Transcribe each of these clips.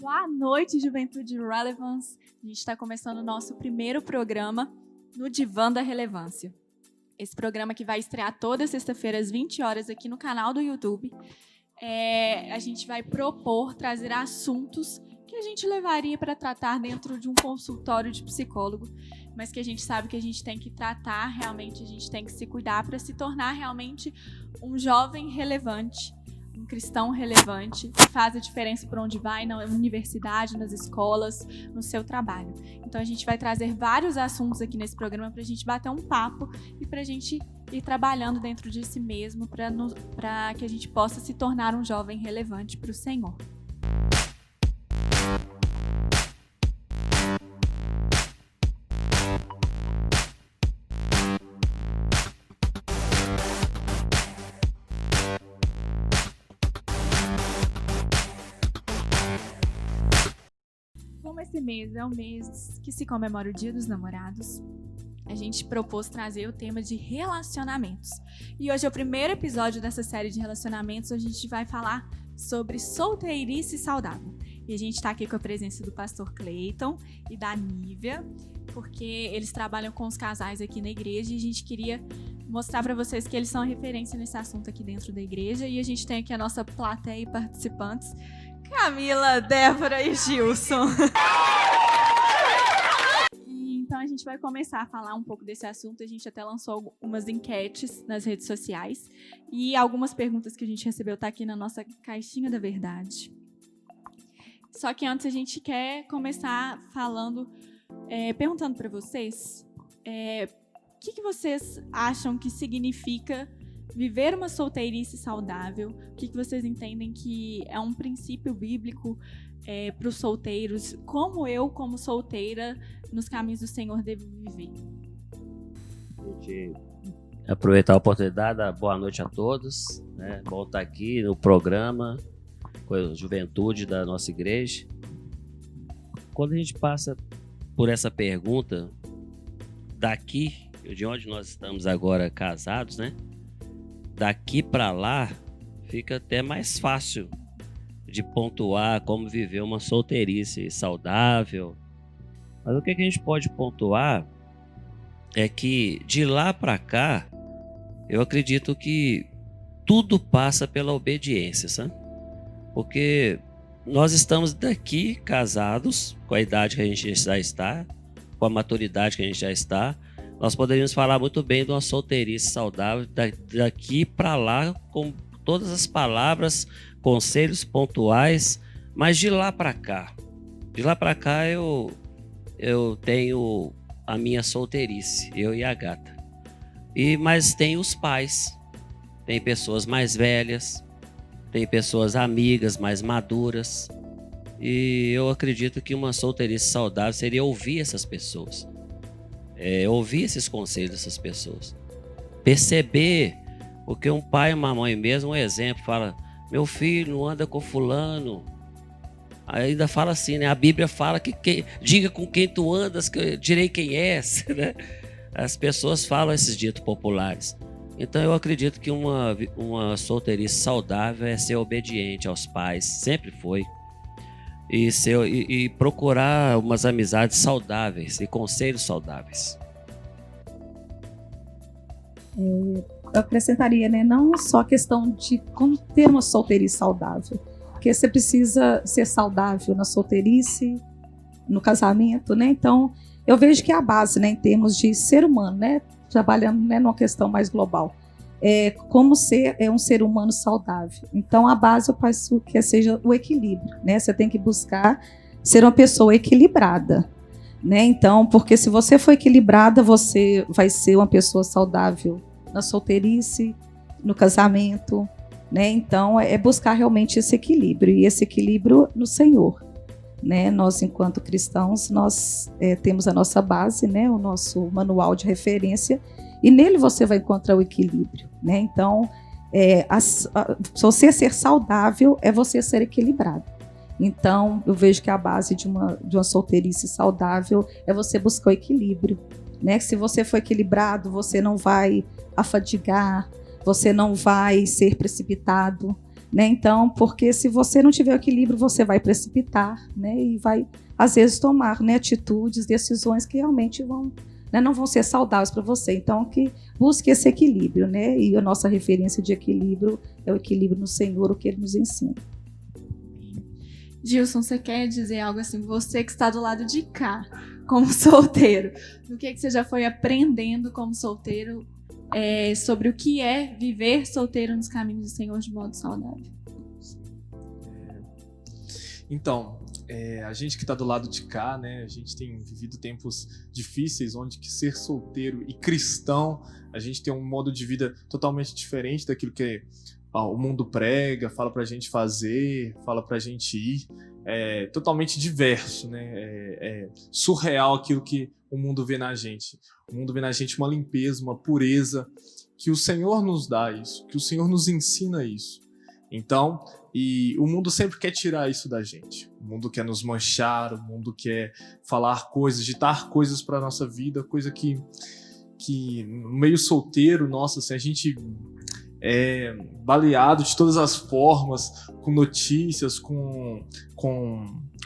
Boa noite, Juventude Relevance. A gente está começando o nosso primeiro programa no Divã da Relevância. Esse programa que vai estrear toda sexta-feira às 20 horas aqui no canal do YouTube. A gente vai propor trazer assuntos que a gente levaria para tratar dentro de um consultório de psicólogo, mas que a gente sabe que a gente tem que tratar realmente, a gente tem que se cuidar para se tornar realmente um jovem relevante, um cristão relevante, que faz a diferença por onde vai, na universidade, nas escolas, no seu trabalho. Então a gente vai trazer vários assuntos aqui nesse programa para a gente bater um papo e para a gente ir trabalhando dentro de si mesmo para que a gente possa se tornar um jovem relevante para o Senhor. Como esse mês é o mês que se comemora o Dia dos Namorados, a gente propôs trazer o tema de relacionamentos. E hoje é o primeiro episódio dessa série de relacionamentos, onde a gente vai falar sobre solteirice saudável. E a gente está aqui com a presença do pastor Cleiton e da Nívia, porque eles trabalham com os casais aqui na igreja e a gente queria mostrar para vocês que eles são a referência nesse assunto aqui dentro da igreja. E a gente tem aqui a nossa plateia e participantes, Camila, Débora e Gilson. Então a gente vai começar a falar um pouco desse assunto. A gente até lançou algumas enquetes nas redes sociais e algumas perguntas que a gente recebeu tá aqui na nossa caixinha da verdade. Só que antes a gente quer começar falando, perguntando para vocês, o que vocês acham que significa viver uma solteirice saudável? O que vocês entendem que é um princípio bíblico para os solteiros? Como eu, como solteira, nos caminhos do Senhor, devo viver? A gente aproveitar a oportunidade, dar boa noite a todos, né? Bom estar aqui no programa com a juventude da nossa igreja. Quando a gente passa por essa pergunta, daqui, de onde nós estamos agora casados, né? Daqui para lá, fica até mais fácil de pontuar como viver uma solteirice saudável. Mas o que a gente pode pontuar é que de lá para cá, eu acredito que tudo passa pela obediência, sabe? Porque nós estamos daqui casados, com a idade que a gente já está, com a maturidade que a gente já está. Nós poderíamos falar muito bem de uma solteirice saudável daqui para lá, com todas as palavras, conselhos pontuais, mas de lá para cá eu tenho a minha solteirice, eu e a gata. Mas tem os pais, tem pessoas mais velhas, tem pessoas amigas mais maduras, e eu acredito que uma solteirice saudável seria ouvir essas pessoas. Ouvir esses conselhos dessas pessoas, perceber, porque um pai e uma mãe mesmo, um exemplo, fala: meu filho, não anda com fulano. Ainda fala assim, né? A Bíblia fala que diga com quem tu andas, que eu direi quem és, né? As pessoas falam esses ditos populares. Então eu acredito que uma solteirice saudável é ser obediente aos pais, sempre foi. E procurar umas amizades saudáveis e conselhos saudáveis. Eu acrescentaria, né, não só a questão de como ter uma solteirice saudável, porque você precisa ser saudável na solteirice, no casamento, né? Então eu vejo que é a base, né, em termos de ser humano, né, trabalhando, né, numa questão mais global, como ser um ser humano saudável. Então a base eu penso que seja o equilíbrio, né? Você tem que buscar ser uma pessoa equilibrada, né? Então, porque se você for equilibrada, você vai ser uma pessoa saudável na solteirice, no casamento, né? Então é buscar realmente esse equilíbrio, e esse equilíbrio no Senhor, né? Nós, enquanto cristãos, nós temos a nossa base, né? O nosso manual de referência, e nele você vai encontrar o equilíbrio, né? Então, você ser saudável é você ser equilibrado. Então, eu vejo que a base de uma solteirice saudável é você buscar o equilíbrio, né? Se você for equilibrado, você não vai afadigar, você não vai ser precipitado, né? Então, porque se você não tiver o equilíbrio, você vai precipitar, né? E vai, às vezes, tomar, né, atitudes, decisões que realmente vão, né, não vão ser saudáveis para você. Então, que busque esse equilíbrio, né? E a nossa referência de equilíbrio é o equilíbrio no Senhor, o que Ele nos ensina. Gilson, você quer dizer algo assim, você que está do lado de cá, como solteiro, do que você já foi aprendendo como solteiro, sobre o que é viver solteiro nos caminhos do Senhor de modo saudável? Então, a gente que está do lado de cá, né, a gente tem vivido tempos difíceis, onde que ser solteiro e cristão, a gente tem um modo de vida totalmente diferente daquilo que o mundo prega, fala pra gente fazer, fala pra gente ir, é totalmente diverso, né? É surreal aquilo que o mundo vê na gente. O mundo vê na gente uma limpeza, uma pureza, que o Senhor nos dá isso, que o Senhor nos ensina isso. Então, e o mundo sempre quer tirar isso da gente. O mundo quer nos manchar, o mundo quer falar coisas, ditar coisas pra nossa vida, coisa que no meio solteiro, nossa, assim, a gente baleado de todas as formas, com notícias, com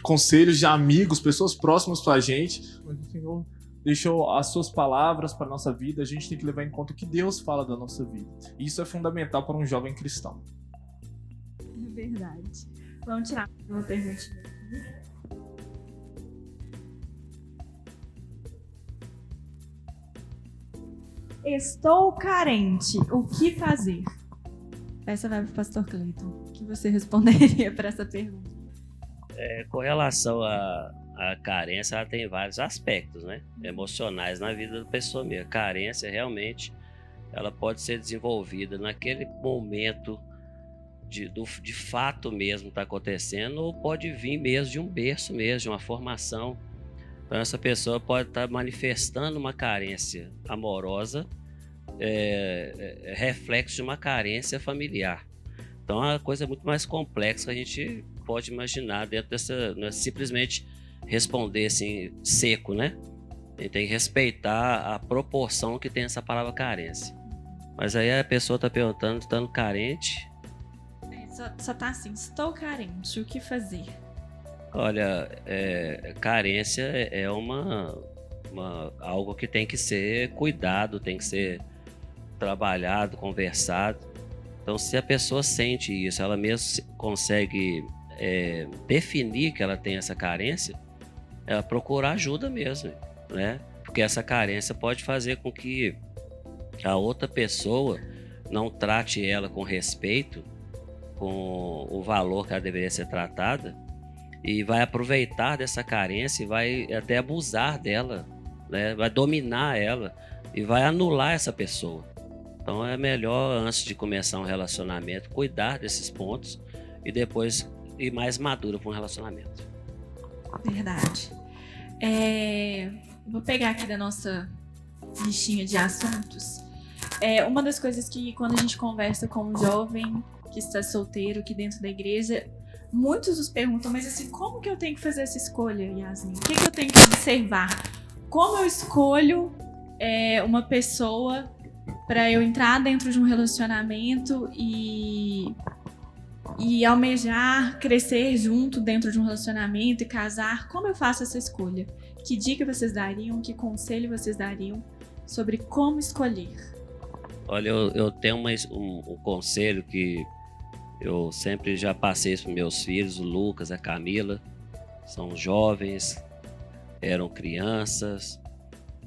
conselhos de amigos, pessoas próximas pra gente. O Senhor deixou as suas palavras para nossa vida, a gente tem que levar em conta o que Deus fala da nossa vida. E isso é fundamental para um jovem cristão. É verdade. Vamos tirar uma pergunta. Estou carente, o que fazer? Essa vai para o pastor Cleiton. O que você responderia para essa pergunta? Com relação à carência, ela tem vários aspectos, né, emocionais na vida da pessoa mesmo. A carência, realmente, ela pode ser desenvolvida naquele momento de fato mesmo está acontecendo, ou pode vir mesmo de um berço mesmo, de uma formação. Então essa pessoa pode estar manifestando uma carência amorosa, reflexo de uma carência familiar. Então é uma coisa muito mais complexa que a gente pode imaginar dentro dessa, não é simplesmente responder assim seco, né? A gente tem que respeitar a proporção que tem essa palavra carência. Mas aí a pessoa está perguntando, estando carente. Só tá assim, estou carente, o que fazer? Olha, carência é algo que tem que ser cuidado, tem que ser trabalhado, conversado. Então, se a pessoa sente isso, ela mesmo consegue definir que ela tem essa carência, ela procurar ajuda mesmo, né? Porque essa carência pode fazer com que a outra pessoa não trate ela com respeito, com o valor que ela deveria ser tratada, e vai aproveitar dessa carência e vai até abusar dela, né? Vai dominar ela e vai anular essa pessoa. Então é melhor, antes de começar um relacionamento, cuidar desses pontos e depois ir mais maduro para um relacionamento. Verdade. Vou pegar aqui da nossa listinha de assuntos. Uma das coisas que, quando a gente conversa com um jovem que está solteiro aqui dentro da igreja, muitos nos perguntam, mas assim, como que eu tenho que fazer essa escolha, Yasmin? O que eu tenho que observar? Como eu escolho uma pessoa para eu entrar dentro de um relacionamento e almejar crescer junto dentro de um relacionamento e casar? Como eu faço essa escolha? Que dica vocês dariam? Que conselho vocês dariam sobre como escolher? Olha, eu tenho um conselho que eu sempre já passei isso para meus filhos, o Lucas, a Camila. São jovens, eram crianças,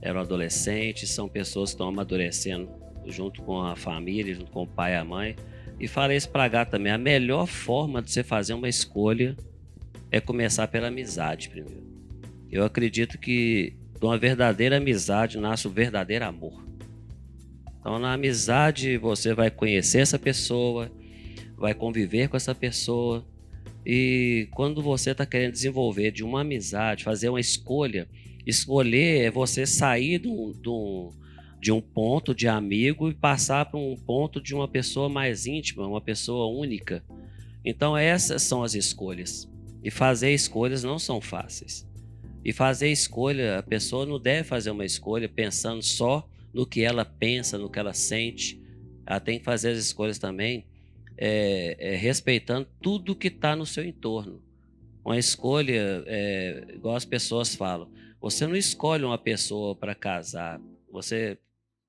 eram adolescentes, são pessoas que estão amadurecendo junto com a família, junto com o pai e a mãe. E falei isso para Gá também, a melhor forma de você fazer uma escolha é começar pela amizade primeiro. Eu acredito que de uma verdadeira amizade nasce o verdadeiro amor. Então na amizade você vai conhecer essa pessoa, vai conviver com essa pessoa, e quando você está querendo desenvolver de uma amizade, fazer uma escolha, escolher é você sair de um ponto de amigo e passar para um ponto de uma pessoa mais íntima, uma pessoa única. Então essas são as escolhas, e fazer escolhas não são fáceis. E fazer escolha, a pessoa não deve fazer uma escolha pensando só no que ela pensa, no que ela sente. Ela tem que fazer as escolhas também respeitando tudo que está no seu entorno. Uma escolha, igual as pessoas falam, você não escolhe uma pessoa para casar, você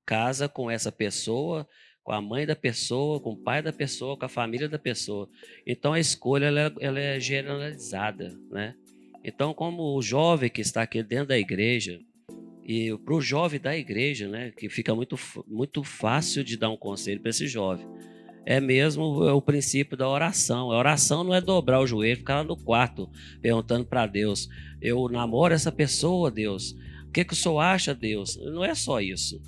casa com essa pessoa, com a mãe da pessoa, com o pai da pessoa, com a família da pessoa. Então a escolha ela é generalizada, né? Então, como o jovem que está aqui dentro da igreja, e para o jovem da igreja, né, que fica muito fácil de dar um conselho para esse jovem, é mesmo o princípio da oração. A oração não é dobrar o joelho, ficar lá no quarto perguntando para Deus: eu namoro essa pessoa, Deus, o que o senhor acha, Deus? Não é só isso.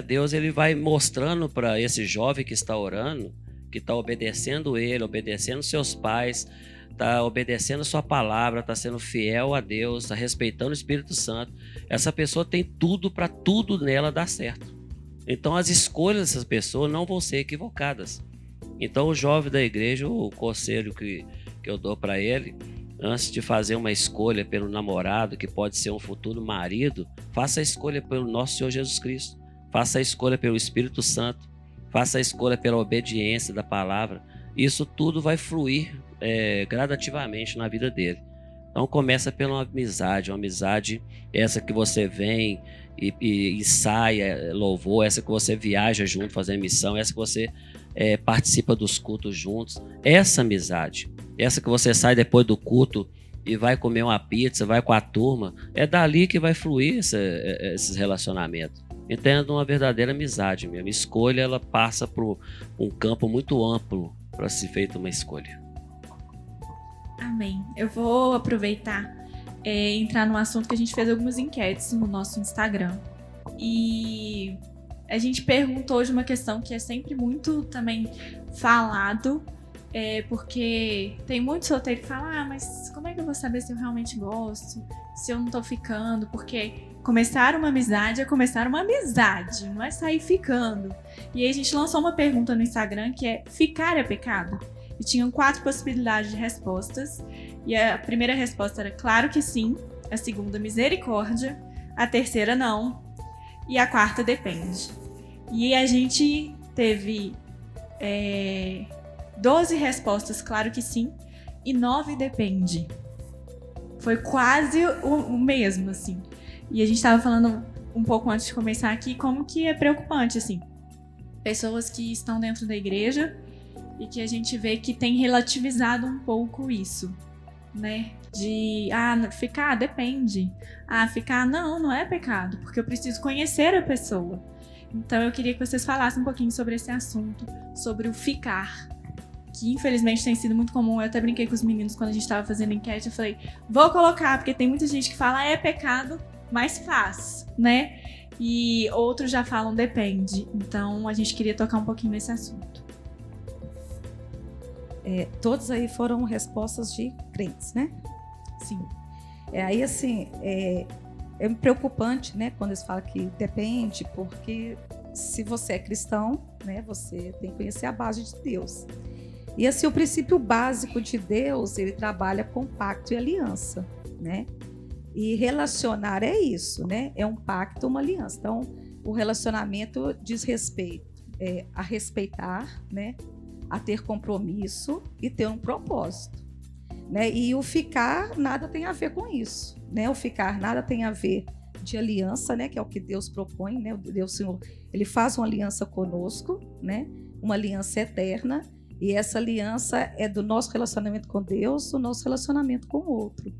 Deus ele vai mostrando para esse jovem que está orando, que está obedecendo ele, obedecendo seus pais, está obedecendo sua palavra, está sendo fiel a Deus, está respeitando o Espírito Santo. Essa pessoa tem tudo para tudo nela dar certo. Então as escolhas dessas pessoas não vão ser equivocadas. Então o jovem da igreja, o conselho que eu dou para ele, antes de fazer uma escolha pelo namorado, que pode ser um futuro marido, faça a escolha pelo nosso Senhor Jesus Cristo. Faça a escolha pelo Espírito Santo. Faça a escolha pela obediência da palavra. Isso tudo vai fluir gradativamente na vida dele. Então começa pela amizade, uma amizade essa que você vem e ensaia louvor, essa que você viaja junto fazendo missão, essa que você participa dos cultos juntos, essa amizade, essa que você sai depois do culto e vai comer uma pizza, vai com a turma, é dali que vai fluir esses relacionamentos. Entenda uma verdadeira amizade mesmo. Escolha, ela passa por um campo muito amplo para ser feita uma escolha. Amém. Eu vou aproveitar e entrar num assunto que a gente fez algumas enquetes no nosso Instagram. E a gente perguntou hoje uma questão que é sempre muito também falado, porque tem muito solteiro que fala: mas como é que eu vou saber se eu realmente gosto, se eu não tô ficando? Porque começar uma amizade é começar uma amizade, não é sair ficando. E aí a gente lançou uma pergunta no Instagram que é: ficar é pecado? E tinham 4 possibilidades de respostas. E a primeira resposta era claro que sim. A segunda, misericórdia. A terceira, não. E a quarta, depende. E a gente teve 12 respostas, claro que sim. E 9, depende. Foi quase o mesmo, assim. E a gente estava falando um pouco antes de começar aqui como que é preocupante, assim. Pessoas que estão dentro da igreja e que a gente vê que tem relativizado um pouco isso, né? De, ficar, depende. Ficar, não é pecado, porque eu preciso conhecer a pessoa. Então eu queria que vocês falassem um pouquinho sobre esse assunto, sobre o ficar, que infelizmente tem sido muito comum. Eu até brinquei com os meninos quando a gente estava fazendo enquete, eu falei, vou colocar, porque tem muita gente que fala, é pecado, mas faz, né? E outros já falam, depende. Então a gente queria tocar um pouquinho nesse assunto. Todos aí foram respostas de crentes, né? Sim. Aí, assim, é preocupante, né, quando eles falam que depende, porque se você é cristão, né, você tem que conhecer a base de Deus. E, assim, o princípio básico de Deus, ele trabalha com pacto e aliança, né? E relacionar é isso, né? É um pacto, uma aliança. Então, o relacionamento diz respeito a respeitar, né? A ter compromisso e ter um propósito, né? E o ficar nada tem a ver com isso, né? O ficar nada tem a ver de aliança, né? Que é o que Deus propõe, né? Deus, Senhor, ele faz uma aliança conosco, né? Uma aliança eterna, e essa aliança é do nosso relacionamento com Deus, do nosso relacionamento com o outro.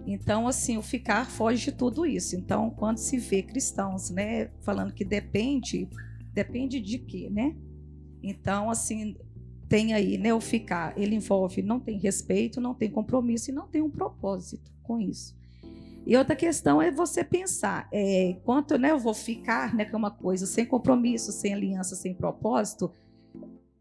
Então, assim, o ficar foge de tudo isso. Então, quando se vê cristãos, né, falando que depende de quê, né? Então, assim, tem aí, né, o ficar, ele envolve, não tem respeito, não tem compromisso e não tem um propósito com isso. E outra questão é você pensar, quanto, né, eu vou ficar, né, que é uma coisa sem compromisso, sem aliança, sem propósito,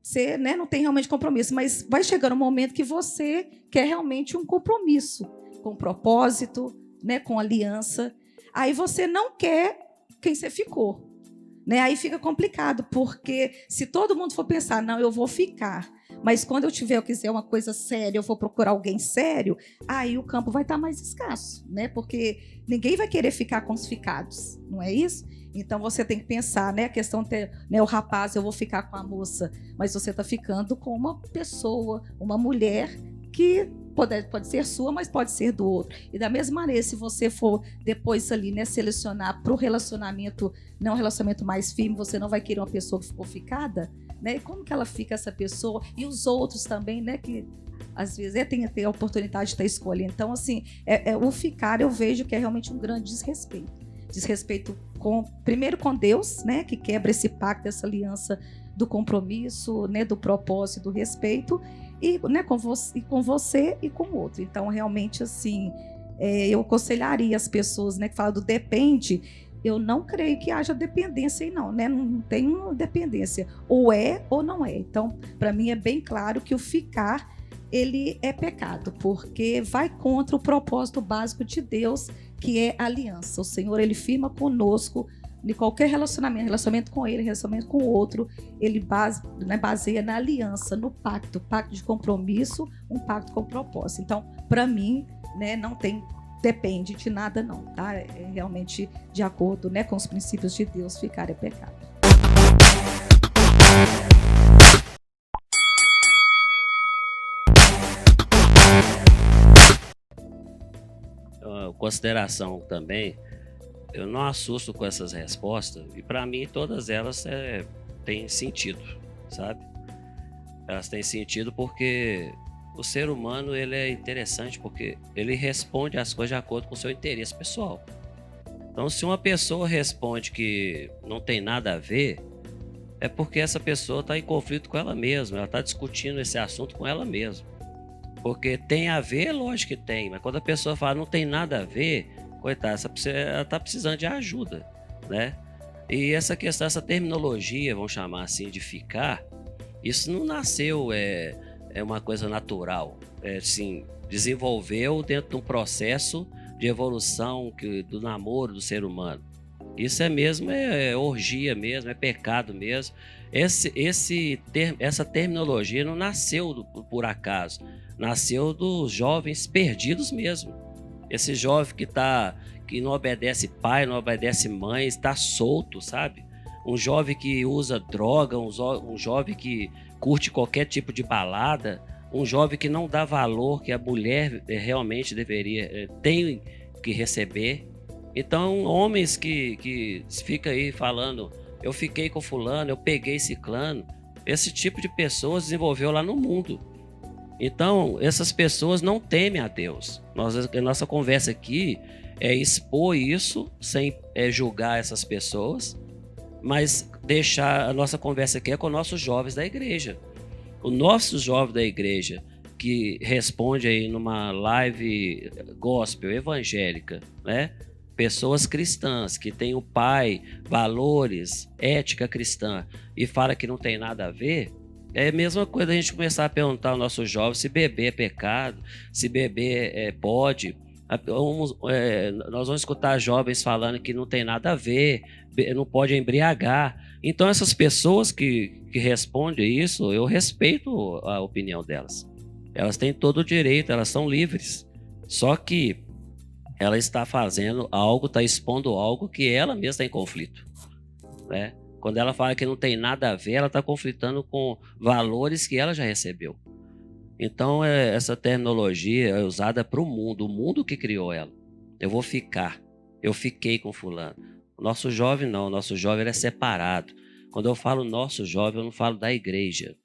você, né, não tem realmente compromisso, mas vai chegar um momento que você quer realmente um compromisso, com propósito, né, com aliança. Aí você não quer quem você ficou. Né? Aí fica complicado, porque se todo mundo for pensar, não, eu vou ficar, Mas quando eu quiser uma coisa séria, eu vou procurar alguém sério, aí o campo vai estar mais escasso, né? Porque ninguém vai querer ficar com os ficados, não é isso? Então você tem que pensar, né? A questão de ter, né, o rapaz, eu vou ficar com a moça, mas você está ficando com uma pessoa, uma mulher que pode ser sua, mas pode ser do outro. E da mesma maneira, se você for depois ali, né, selecionar para o relacionamento, não um relacionamento mais firme, você não vai querer uma pessoa que ficou ficada, né? E como que ela fica essa pessoa? E os outros também, né? Que às vezes tem a oportunidade de estar escolhendo. Então, assim, o ficar eu vejo que é realmente um grande desrespeito. Desrespeito primeiro com Deus, né? Que quebra esse pacto, essa aliança do compromisso, né? Do propósito, do respeito, e, né, com você e com o outro. Então, realmente, assim, eu aconselharia as pessoas, né, que falam do depende. Eu não creio que haja dependência aí, não, né? Não tem uma dependência. Ou é ou não é. Então, para mim, é bem claro que o ficar, ele é pecado, porque vai contra o propósito básico de Deus, que é a aliança. O Senhor, ele firma conosco em qualquer relacionamento com ele, relacionamento com o outro, ele baseia na aliança, no pacto de compromisso, um pacto com propósito. Então, para mim, né, não depende de nada não, tá? É realmente de acordo, né, com os princípios de Deus, ficar é pecado. Consideração também, eu não assusto com essas respostas, e para mim todas elas têm sentido, sabe? Elas têm sentido porque o ser humano, ele é interessante porque ele responde as coisas de acordo com o seu interesse pessoal. Então, se uma pessoa responde que não tem nada a ver, é porque essa pessoa está em conflito com ela mesma, ela está discutindo esse assunto com ela mesma. Porque tem a ver, lógico que tem, mas quando a pessoa fala não tem nada a ver, coitada, ela está precisando de ajuda, né? E essa questão, essa terminologia, vamos chamar assim, de ficar, isso não nasceu, é uma coisa natural, assim, desenvolveu dentro de um processo de evolução do namoro do ser humano. Isso é mesmo, é orgia mesmo, é pecado mesmo. Essa terminologia não nasceu por acaso, nasceu dos jovens perdidos mesmo. Esse jovem que não obedece pai, não obedece mãe, está solto, sabe? Um jovem que usa droga, um jovem que curte qualquer tipo de balada, um jovem que não dá valor que a mulher realmente tem que receber. Então, homens que ficam aí falando, eu fiquei com fulano, eu peguei ciclano, esse tipo de pessoas desenvolveu lá no mundo. Então, essas pessoas não temem a Deus. Nossa conversa aqui é expor isso, sem julgar essas pessoas, mas deixar a nossa conversa aqui com nossos jovens da igreja. O nosso jovem da igreja que responde aí numa live gospel, evangélica, né? Pessoas cristãs que têm o pai, valores, ética cristã e fala que não tem nada a ver, é a mesma coisa a gente começar a perguntar aos nossos jovens se beber é pecado, se beber pode. Nós vamos escutar jovens falando que não tem nada a ver, não pode embriagar. Então essas pessoas que respondem isso, eu respeito a opinião delas. Elas têm todo o direito, elas são livres. Só que ela está fazendo algo, está expondo algo que ela mesma está em conflito, né? Quando ela fala que não tem nada a ver, ela está conflitando com valores que ela já recebeu. Então, essa terminologia é usada para o mundo que criou ela. Eu vou ficar, eu fiquei com fulano. O nosso jovem não, o nosso jovem ele é separado. Quando eu falo nosso jovem, eu não falo da igreja.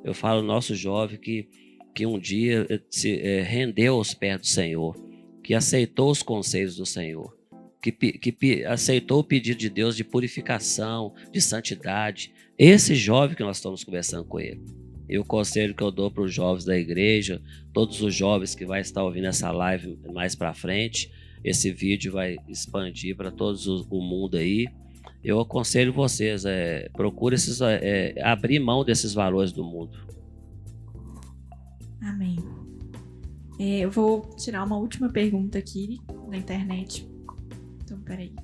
Eu falo nosso jovem que um dia se rendeu aos pés do Senhor, que aceitou os conselhos do Senhor, que aceitou o pedido de Deus de purificação, de santidade. Esse jovem que nós estamos conversando com ele. E o conselho que eu dou para os jovens da igreja, todos os jovens que vão estar ouvindo essa live mais para frente, esse vídeo vai expandir para todo o mundo aí. Eu aconselho vocês, procure abrir mão desses valores do mundo. Amém. Eu vou tirar uma última pergunta aqui na internet. Então, peraí.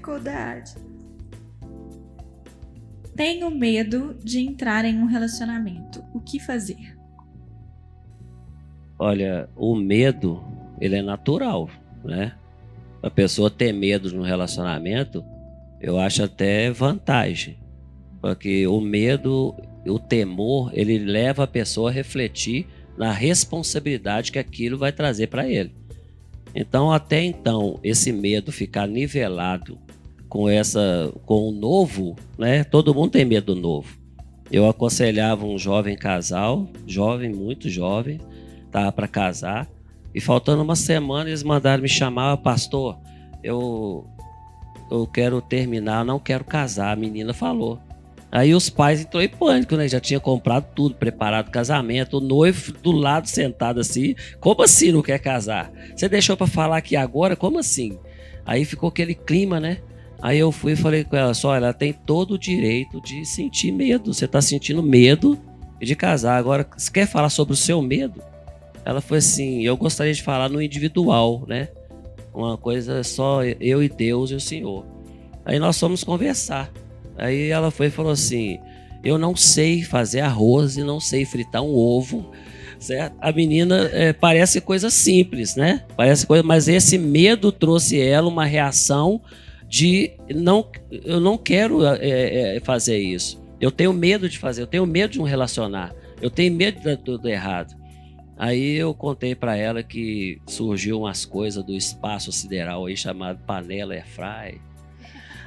dificuldade. Tenho medo de entrar em um relacionamento. O que fazer? Olha, o medo, ele é natural, né? A pessoa ter medo no relacionamento, eu acho até vantagem. Porque o medo, o temor, ele leva a pessoa a refletir na responsabilidade que aquilo vai trazer para ele. Então, até então, esse medo ficar nivelado com o novo, né? Todo mundo tem medo do novo. Eu aconselhava um jovem casal, muito jovem, estava para casar, e faltando uma semana eles mandaram me chamar, pastor, eu quero terminar, não quero casar, a menina falou. Aí os pais entrou em pânico, né? Já tinha comprado tudo, preparado o casamento, o noivo do lado sentado assim. Como assim não quer casar? Você deixou para falar aqui agora? Como assim? Aí ficou aquele clima, né? Aí eu fui e falei com ela, só, ela tem todo o direito de sentir medo. Você tá sentindo medo de casar. Agora, você quer falar sobre o seu medo? Ela foi assim, eu gostaria de falar no individual, né? Uma coisa só eu e Deus e o Senhor. Aí nós fomos conversar. Aí ela foi e falou assim, eu não sei fazer arroz e não sei fritar um ovo, certo? A menina parece coisa simples, né? Parece coisa, mas esse medo trouxe ela uma reação de eu não quero fazer isso. Eu tenho medo de fazer, eu tenho medo de me relacionar, eu tenho medo do errado. Aí eu contei para ela que surgiu umas coisas do espaço sideral aí chamado panela airfry.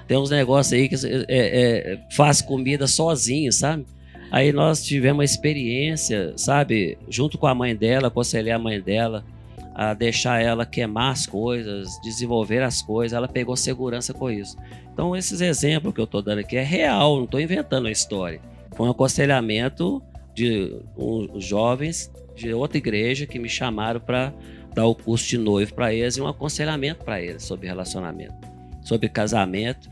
Tem uns negócios aí que faz comida sozinho, sabe? Aí nós tivemos uma experiência, sabe? Junto com a mãe dela, aconselhei a mãe dela a deixar ela queimar as coisas, desenvolver as coisas. Ela pegou segurança com isso. Então esses exemplos que eu estou dando aqui é real, não estou inventando a história. Foi um aconselhamento de uns jovens de outra igreja que me chamaram para dar o curso de noivo para eles e um aconselhamento para eles sobre relacionamento, sobre casamento.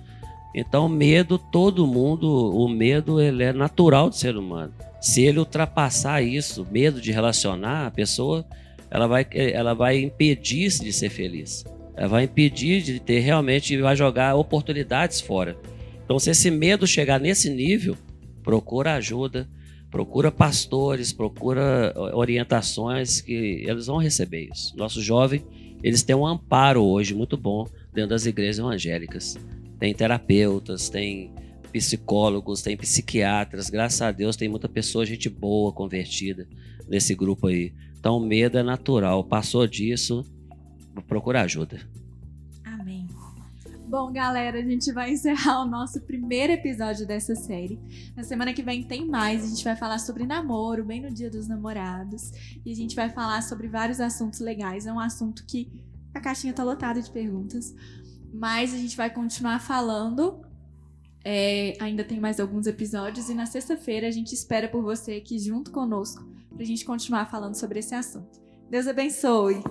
Então, medo, todo mundo, o medo ele é natural do ser humano. Se ele ultrapassar isso, medo de relacionar, a pessoa ela vai impedir-se de ser feliz. Ela vai impedir de ter realmente, vai jogar oportunidades fora. Então, se esse medo chegar nesse nível, procura ajuda, procura pastores, procura orientações que eles vão receber isso. Nossos jovens, eles têm um amparo hoje muito bom dentro das igrejas evangélicas. Tem terapeutas, tem psicólogos, tem psiquiatras. Graças a Deus tem muita pessoa, gente boa, convertida nesse grupo aí. Então o medo é natural. Passou disso, procura ajuda. Amém. Bom, galera, a gente vai encerrar o nosso primeiro episódio dessa série. Na semana que vem tem mais. A gente vai falar sobre namoro, bem no Dia dos Namorados. E a gente vai falar sobre vários assuntos legais. É um assunto que a caixinha tá lotada de perguntas. Mas a gente vai continuar falando. Ainda tem mais alguns episódios. E na sexta-feira a gente espera por você aqui junto conosco pra gente continuar falando sobre esse assunto. Deus abençoe!